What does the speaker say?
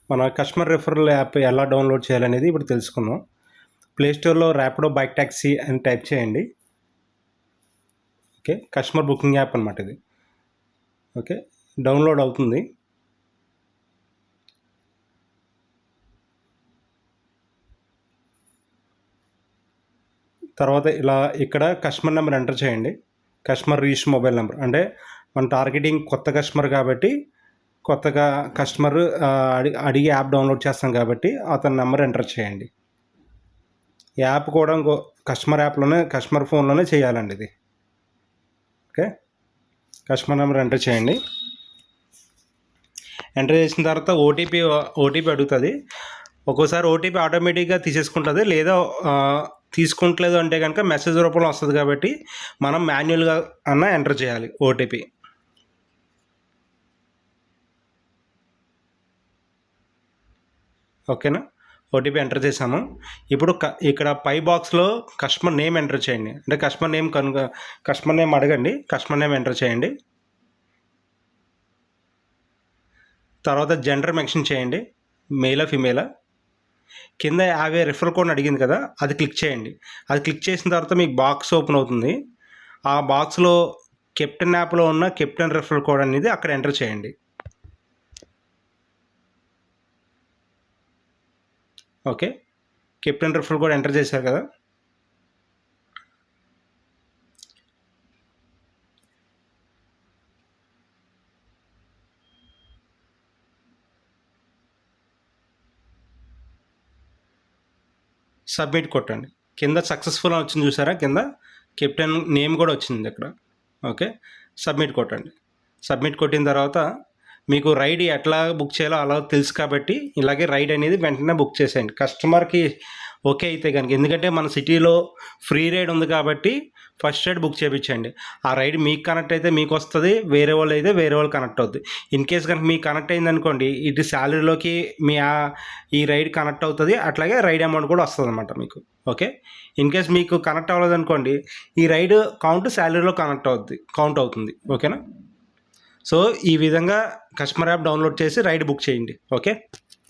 మన customer referral app ఎలా download చేయాలనేది ఇప్పుడు తెలుసుకుందాం. ప్లేస్టోర్లో ర్యాపిడో బైక్ ట్యాక్సీ అని టైప్ చేయండి. ఓకే, కస్టమర్ బుకింగ్ యాప్ అనమాట ఇది. ఓకే, డౌన్లోడ్ అవుతుంది. తర్వాత ఇలా ఇక్కడ కస్టమర్ నెంబర్ ఎంటర్ చేయండి. కస్టమర్ రిజిస్టర్ మొబైల్ నెంబర్, అంటే మన టార్గెటింగ్ కొత్త కస్టమర్ కాబట్టి, కొత్తగా కస్టమర్ అడిగి యాప్ డౌన్లోడ్ చేస్తాం కాబట్టి అతని నెంబర్ ఎంటర్ చేయండి. యాప్ కూడా ఇంకో కస్టమర్ యాప్లోనే, కస్టమర్ ఫోన్లోనే చేయాలండి ఇది. ఓకే, కస్టమర్ నెంబర్ ఎంటర్ చేయండి. ఎంటర్ చేసిన తర్వాత ఓటీపీ అడుగుతుంది. ఒక్కోసారి ఓటీపీ ఆటోమేటిక్గా తీసేసుకుంటుంది, లేదా తీసుకుంటలేదు అంటే కనుక మెసేజ్ రూపంలో వస్తుంది కాబట్టి మనం మాన్యువల్గా అన్న ఎంటర్ చేయాలి ఓటీపీ. ఓకేనా, ఓటీపీ ఎంటర్ చేసాము. ఇప్పుడు ఇక్కడ పై బాక్స్లో కస్టమర్ నేమ్ ఎంటర్ చేయండి. అంటే కస్టమర్ నేమ్ అడగండి, కస్టమర్ నేమ్ ఎంటర్ చేయండి. తర్వాత జెండర్ మెన్షన్ చేయండి, మేలా ఫిమేలా. కింద 50 రిఫరల్ కోడ్ అడిగింది కదా, అది క్లిక్ చేయండి. అది క్లిక్ చేసిన తర్వాత మీకు బాక్స్ ఓపెన్ అవుతుంది. ఆ బాక్స్లో కెప్టెన్ యాప్లో ఉన్న కెప్టెన్ రిఫరల్ కోడ్ అనేది అక్కడ ఎంటర్ చేయండి. Okay, captain referral code enter చేశారు కదా. సబ్మిట్ కొట్టండి. కింద సక్సెస్ఫుల్ అని వచ్చింది చూసారా, కింద కెప్టెన్ నేమ్ కూడా వచ్చింది అక్కడ. ఓకే, సబ్మిట్ కొట్టండి. సబ్మిట్ కొట్టిన తర్వాత మీకు రైడ్ ఎట్లా బుక్ చేయాలో అలా తెలుసు కాబట్టి ఇలాగే రైడ్ అనేది వెంటనే బుక్ చేసేయండి కస్టమర్కి ఓకే అయితే కనుక. ఎందుకంటే మన సిటీలో ఫ్రీ రైడ్ ఉంది కాబట్టి ఫస్ట్ రైడ్ బుక్ చేయించండి. ఆ రైడ్ మీకు కనెక్ట్ అయితే మీకు వస్తుంది, వేరే వాళ్ళు అయితే వేరే వాళ్ళు కనెక్ట్ అవుతుంది. ఇన్ కేస్ కనుక మీకు కనెక్ట్ అయిందనుకోండి, ఇటు శాలరీలోకి మీ ఈ రైడ్ కనెక్ట్ అవుతుంది, అట్లాగే రైడ్ అమౌంట్ కూడా వస్తుంది అనమాట మీకు. ఓకే, ఇన్ కేస్ మీకు కనెక్ట్ అవ్వలేదు అనుకోండి, ఈ రైడ్ శాలరీలో కౌంట్ అవుతుంది. ఓకేనా. సో ఈ విధంగా కస్టమర్ యాప్ డౌన్లోడ్ చేసి రైడ్ బుక్ చేయండి. ఓకే.